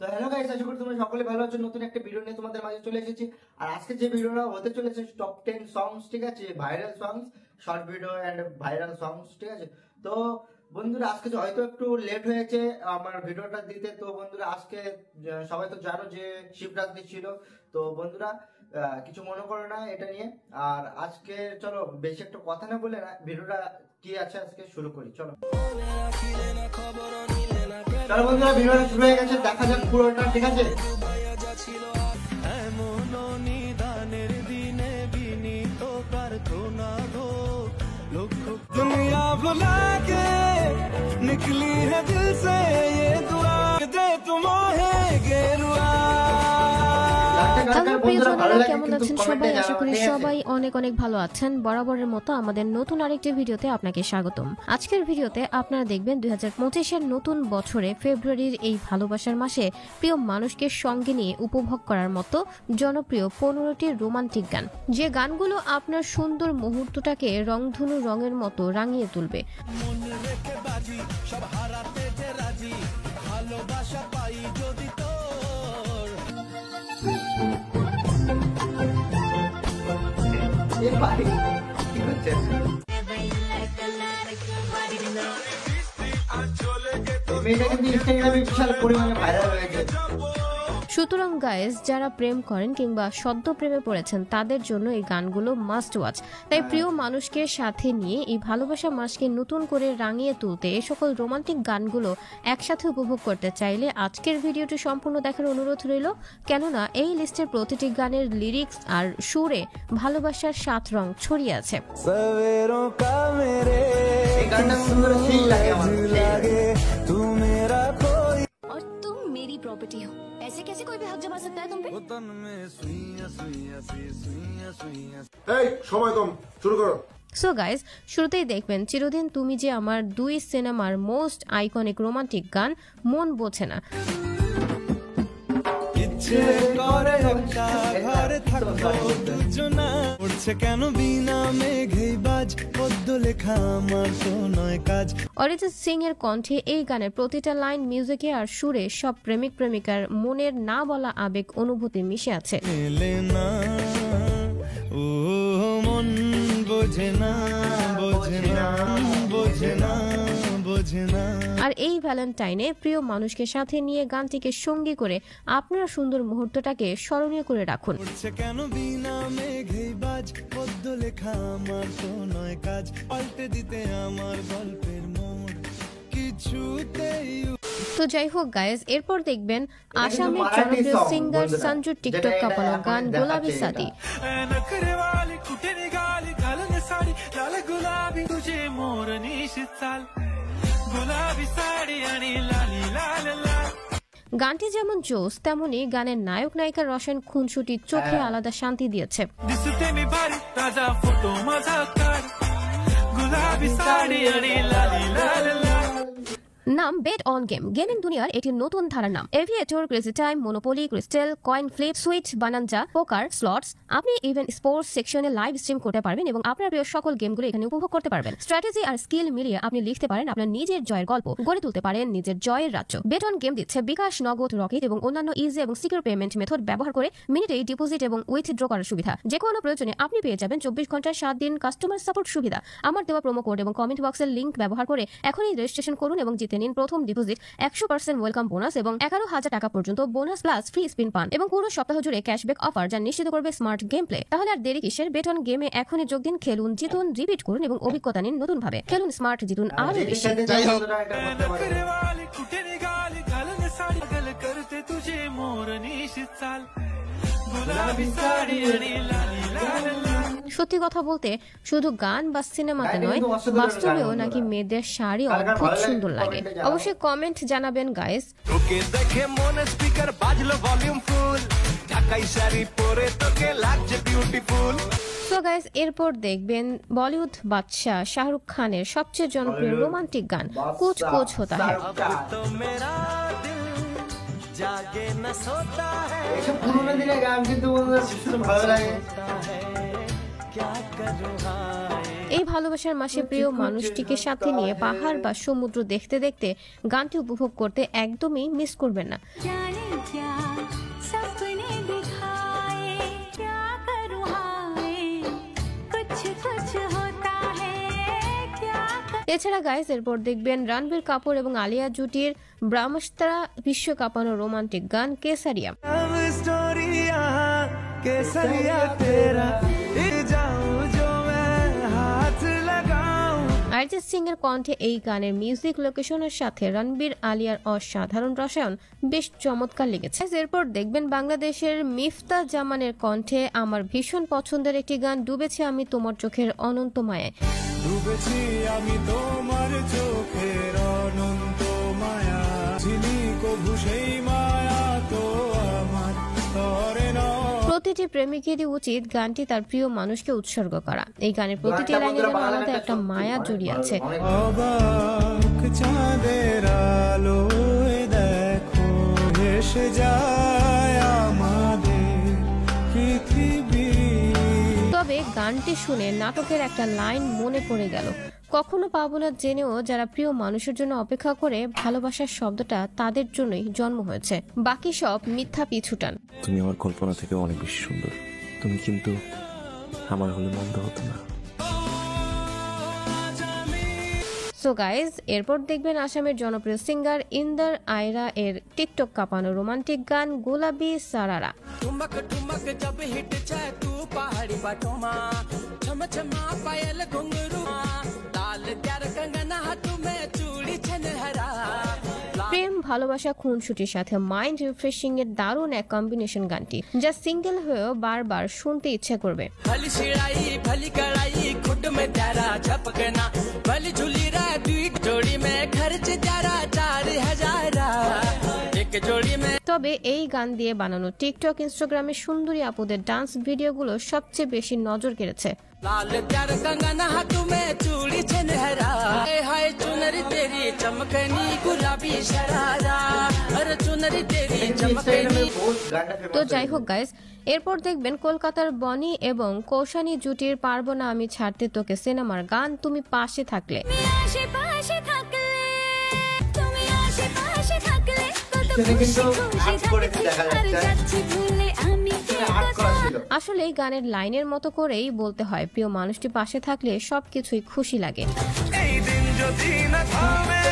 তো hello guys, আশা করি তোমরা সকলে ভালো আছো। নতুন একটা ভিডিও নিয়ে তোমাদের মাঝে চলে এসেছি। আর আজকে যে ভিডিওটা হতে চলেছে টপ 10 সংস, ঠিক আছে, viral songs, short video and viral songs, ঠিক আছে। তো বন্ধুরা, আজকে হয়তো একটু লেট হয়েছে আমার ভিডিওটা দিতে। তো বন্ধুরা, আজকে সবাই তো জানো যে শিবরাত্রি ছিল। তো বন্ধুরা, কিছু মনে করো না এটা নিয়ে। আর আজকে চলো বেশি একটা কথা না বলে না, ভিডিওটা কি আছে আজকে শুরু করি। চলো চলো বন্ধুরা, ভিডিওটা শুরু হয়ে গেছে, দেখা যাক পুরোটা, ঠিক আছে। दुनिया भुला के निकली है दिल से ये दुआ दे तुम्हें गेरुआ। কেমন আছেন সবাই? আশা করি সবাই অনেক অনেক ভালো আছেন। বরাবরের মতো আমাদের নতুন আরেকটি ভিডিওতে আপনাকে স্বাগতম। আজকের ভিডিওতে আপনারা দেখবেন 2025-এর নতুন বছরে ফেব্রুয়ারির এই ভালোবাসার মাসে প্রিয় মানুষকে সঙ্গে নিয়ে উপভোগ করার মতো জনপ্রিয় 15টি রোমান্টিক গান, যে গানগুলো আপনার সুন্দর মুহূর্তটাকে রংধনু রঙের মতো রাঙিয়ে তুলবে। সুতরাং গাইস, যারা প্রেম করেন কিংবা সদ্য প্রেমে পড়েছেন তাদের জন্য এই গানগুলো মাস্ট ওয়াচ। তাই প্রিয় মানুষকে সাথে নিয়ে এই ভালোবাসা মাসকে নতুন করে রাঙিয়ে তুলতে এই সকল রোমান্টিক গানগুলো একসাথে উপভোগ করতে চাইলে আজকের ভিডিওটি সম্পূর্ণ দেখার অনুরোধ রইল। কেননা এই লিস্টের প্রতিটি গানের লিরিক্স আর সুরে ভালোবাসার 7 রং ছড়িয়ে আছে। और तुम मेरी प्रॉपर्टी हो, ऐसे कैसे कोई भी हक जमा सकता है तुम पे? সময় কম, শুরু করো। সো গাইজ, শুরুতেই দেখবেন চিরদিন তুমি যে আমার 2 সিনেমার মোস্ট আইকনিক রোমান্টিক গান মন বোঝে না। অরিজিৎ সিং এর কণ্ঠে এই গানের প্রতিটা লাইন, মিউজিকে আর সুরে সব প্রেমিক প্রেমিকার মনের না বলা আবেগ অনুভূতি মিশে আছে। আর এই ভ্যালেন্টাইনে প্রিয় মানুষকে সাথে নিয়ে গানটিকে সঙ্গী করে আপনার সুন্দর মুহূর্তটাকে স্মরণীয় করে রাখুন। তো যাই হোক গাইজ, এরপর দেখবেন আসামের জনপ্রিয় সিঙ্গার সঞ্জুর টিকটক কাঁপানো গান গোলাপি সাদি। গানটি যেমন জোস, তেমনি গানের নায়ক নায়িকার রসায়ন খুনসুটি চোখে আলাদা শান্তি দিয়েছে। নাম বেট অন গেম। গেমিং দুনিয়ার একটি নতুন ধারার নাম। Aviator, Crazy Time, Monopoly, Crystal, coin flip, switch, Bonanza, poker, slots. আপনি ইভেন স্পোর্টস সেকশনে লাইভ স্ট্রিম করতে পারবেন এবং আপনার প্রিয় সকল গেমগুলো এখানে উপভোগ করতে পারবেন। স্ট্র্যাটেজি আর স্কিল মিলিয়ে আপনি লিখতে পারেন আপনার নিজের জয়ের গল্প, গড়ে তুলতে পারেন নিজের জয়ের রাজ্য। বেট অন গেম দিচ্ছে বিকাশ, নগদ, রকেট এবং অন্যান্য ইজি এবং সিকিউর পেমেন্ট মেথড ব্যবহার করে মিনিটেই ডিপোজিট এবং উইথড্র করার সুবিধা। যে কোনো প্রয়োজনে আপনি পেয়ে যাবেন 24 ঘন্টায় 7 দিন কাস্টমার সাপোর্ট সুবিধা। আমার দেওয়া প্রোমো কোড এবং কমেন্ট বক্সের লিংক ব্যবহার করে এখনই রেজিস্ট্রেশন করুন এবং জিতে নিন প্রথম ডিপোজিট, 100% ওয়েলকাম বোনাস এবং 11,000 টাকা পর্যন্ত বোনাস প্লাস ফ্রি স্পিন পান এবং পুরো সপ্তাহ জুড়ে ক্যাশব্যাক অফার, যা নিশ্চিত করবে স্মার্ট গেম প্লে। তাহলে আর দেরি কিসের? বেট অন গেমে এখনই যোগ দিন, খেলুন, জিতুন, রিপিট করুন এবং অভিজ্ঞতা নিন নতুন ভাবে। খেলুন স্মার্ট, জিতুন আরো বেশি। সত্যি কথা বলতে শুধু গান বা সিনেমাতে নয়, বাস্তবেও নাকি মেয়েদের শাড়ি অদ্ভুত সুন্দর লাগে। অবশ্যই কমেন্ট জানাবেন গাইস। সো গাইস, এরপর দেখবেন বলিউড বাদশাহ শাহরুখ খানের সবচেয়ে জনপ্রিয় রোমান্টিক গান কুছ কুছ হোতা হ্যায়। পুরোনো দিনের গান কিন্তু ভালো লাগে। এই ভালোবাসার মাসে প্রিয় মানুষটিকে সাথে নিয়ে পাহাড় বা সমুদ্র দেখতে দেখতে গানটি উপভোগ করতে একদমই মিস করবেন না। क्या सपने दिखाए क्या करूँ हाय कुछ कुछ होता है क्या এছাড়া গাইজ এরপর দেখবেন রণবীর কাপুর এবং আলিয়া জুটির ব্রহ্মাস্ত্রা বিশ্ব কাঁপানো রোমান্টিক গান কেসারিয়া। लव स्टोरी यहाँ केसरिया तेरा जाऊं जो मैं हाथ लगाऊं। অরিজিৎ সিং এর কণ্ঠে এই গানের মিউজিক লোকেশনের সাথে রণবীর আলিয়ার অসাধারণ রসায়ন বেশ চমৎকার লেগেছে। এরপর দেখবেন বাংলাদেশের মিফতা জামানের কণ্ঠে আমার ভীষণ পছন্দের একটি গান ডুবেছে আমি তোমার চোখের অনন্ত মায়ায়। ডুবেছি আমি তোমার চোখের অনন্ত মায়া ছিলি কভু সেই মায়া তো আমার তরে নয়। প্রতিটি প্রেমিকেরই উচিত গানটি তার প্রিয় মানুষকে উৎসর্গ করা। এই গানের প্রতিটি লাইনে যেন আলাদা একটা মায়া জড়িয়ে আছে। অবাক চাঁদের আলোয় দেখো ভেসে যায় আমাদের পৃথিবী। তবে গানটি শুনে নাটকের একটা লাইন মনে পড়ে গেল, কখনো পাবো না জেনেও যারা প্রিয় মানুষের জন্য অপেক্ষা করে ভালোবাসার শব্দটা তাদের জন্যই জন্ম হয়েছে, বাকি সব মিথ্যা পিছুটান। তুমি আমার কল্পনা থেকে অনেক বেশি সুন্দর, তুমি কিন্তু আমার হলে মন্দ হতো না। সো গাইজ এরপর দেখবেন আসামের জনপ্রিয় সিঙ্গার ইন্দার আয়রা এর টিকটক কাঁপানো রোমান্টিক গান গোলাপি সারারা। ठुमक ठुमक जब हिट जाए तू पहाड़ी बाटों माँ छम छमा पायल घुंघरू लाल प्यार कंगना हाथ में चूड़ी छन हरा প্রেম ভালোবাসা খুনসুটির সাথে মাইন্ড রিফ্রেশিং এর দারুণ এক কম্বিনেশন গানটি, যা সিঙ্গেল হয়েও বারবার শুনতে ইচ্ছে করবে। भली सिड़ाई भली कड़ाई खुद में तेरा झपकना भली झूली रा बीट जोड़ी में खर्च तेरा 4000 एक जोड़ी में। তবে এই গান দিয়ে বানানো টিকটক ইনস্টাগ্রামে সুন্দরী আপুদের ডান্স ভিডিওগুলো সবচেয়ে বেশি নজর কেড়েছে। लाल प्यार कंगना हाथ में चूड़ी छन हरा हाय चुनरी तेरी चमकनी गुलाबी शरारा अरे चुनरी तेरी चमकनी। তো যাই হোক গাইজ এরপর দেখবেন কলকাতার বনি এবং কৌশানী জুটির পারবো না আমি ছাড়তে তোকে সিনেমার গান তুমি পাশে থাকলে। আশেপাশে থাকলে তুমি আশেপাশে থাকলে কত সেটা কিন্তু খুশি আর্ট করে থাকছি দেখা আর যাচ্ছে। যাচ্ছি ভুলে আমি কে আর্ট করা ছিল। আসলে এই গানের লাইনের মতো করেই বলতে হয়, প্রিয় মানুষটি পাশে থাকলে সবকিছুই খুশি লাগে। এই দিন যদি না থামে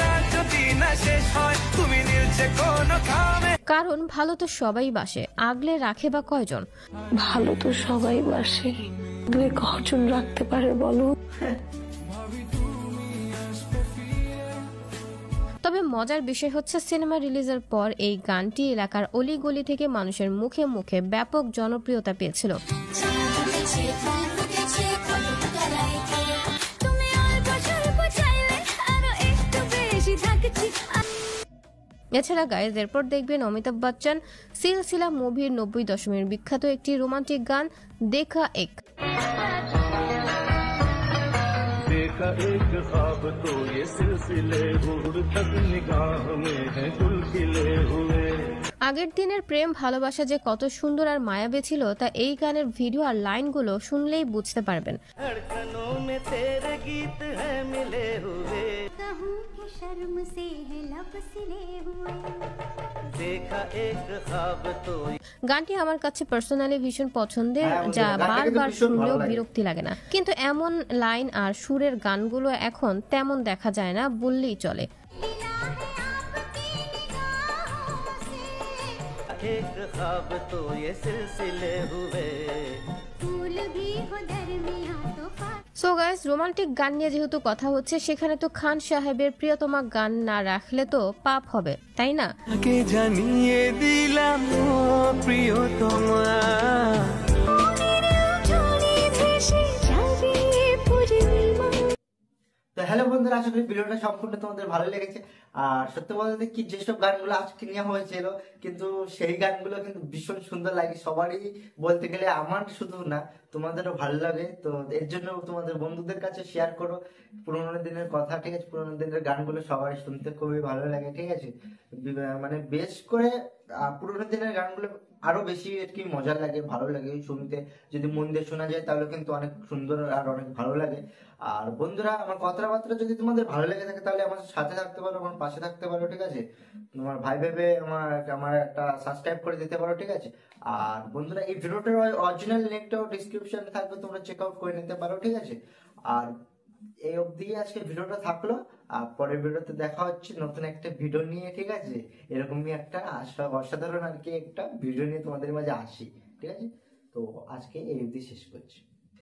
রাত যদি না শেষ হয় তুমি নিলছে কোন খামে। কারণ ভালো তো সবাই বাসে, আগলে রাখে বা কয়জন? ভালো তো সবাই বাসে, দূরে কজন রাখতে পারে বলো? তবে মজার বিষয় হচ্ছে সিনেমা রিলিজের পর এই গানটি এলাকার অলিগলি থেকে মানুষের মুখে মুখে ব্যাপক জনপ্রিয়তা পেয়েছিল। তুমি অল্প স্বল্প চাইলে আরো একটু বেশি থাকছি। এছাড়া গাইজ এরপর দেখবেন অমিতাভ বচ্চন সিলসিলা মুভির 90 দশকের বিখ্যাত একটি রোমান্টিক গান দেখা এক। देखा एक ख्वाब तो ये सिलसिले दूर तक निगाह में है गुल खिले हुए। আগের দিনের প্রেম ভালোবাসা যে কত সুন্দর আর মায়াবী ছিল তা এই গানের ভিডিও আর লাইনগুলো শুনলেই বুঝতে পারবেন। धड़कनों में तेरे गीत है मिले हुए कहूँ कि शर्म से है लब सिले हुए। देखा एक ख्वाब तो গানটি আমার কাছে পার্সোনালি ভীষণ পছন্দের, হ্যাঁ, যা গানটা কিন্তু বারবার ভীষণ শুনলেও ভালো লাগে। বিরক্তি লাগে না। কিন্তু এমন লাইন আর সুরের গানগুলো এখন তেমন দেখা যায় না বললেই চলে। मिला है आपकी निगाहों से, एक ख्वाब तो ये सिलसिले हुए। फूल भी हो दरमियां तो সো গাইস রোমান্টিক গান নিয়ে যেহেতু কথা হচ্ছে, সেখানে তো খান সাহেবের প্রিয়তমা গান না রাখলে তো পাপ হবে, তাই না? কে জানিয়ে দিলাম ও প্রিয়তমা চলে ভেসে যাবে পূর্ণিমা। তো হ্যালো বন্ধুরা, আশা করি ভিডিওটা সম্পূর্ণ তোমাদের ভালো লেগেছে। আর সত্যি বলতে কি, যেসব গানগুলো আজকে নেওয়া হয়েছিল কিন্তু সেই গানগুলো কিন্তু ভীষণ সুন্দর লাগে সবারই, বলতে গেলে আমার শুধু না তোমাদেরও ভালো লাগে। তো এর জন্য তোমাদের বন্ধুদের কাছে শেয়ার করো পুরোনো দিনের কথা, ঠিক আছে? পুরোনো দিনের গানগুলো সবারই শুনতে খুবই ভালো লাগে, ঠিক আছে? মানে বেশ করে পুরোনো দিনের গানগুলো আরো বেশি আর কি মজা লাগে, ভালো লাগে শুনতে। যদি মন দিয়ে শোনা যায় তাহলে কিন্তু অনেক সুন্দর আর অনেক ভালো লাগে। আর বন্ধুরা, আমার কথাবার্তা যদি তোমাদের ভালো লেগে থাকে তাহলে আমার সাথে থাকতে পারো, আমার পাশে থাকতে পারো, ঠিক আছে? তোমার ভাই ভেবে আমার একটা সাবস্ক্রাইব করে দিতে পারো, ঠিক আছে? আর বন্ধুরা, এই ভিডিওটার অরিজিনাল লিঙ্কটাও ডিসক্রিপশনে থাকবে, তোমরা চেক আউট করে নিতে পারো, ঠিক আছে? আর এই অবধি আজকে ভিডিওটা থাকলো। আর পরের ভিডিওতে দেখা হচ্ছে নতুন একটা ভিডিও নিয়ে, ঠিক আছে? এরকমই একটা অসাধারণ আর কি একটা ভিডিও নিয়ে তোমাদের মাঝে আসি, ঠিক আছে? তো আজকে এই অবধি শেষ করছি।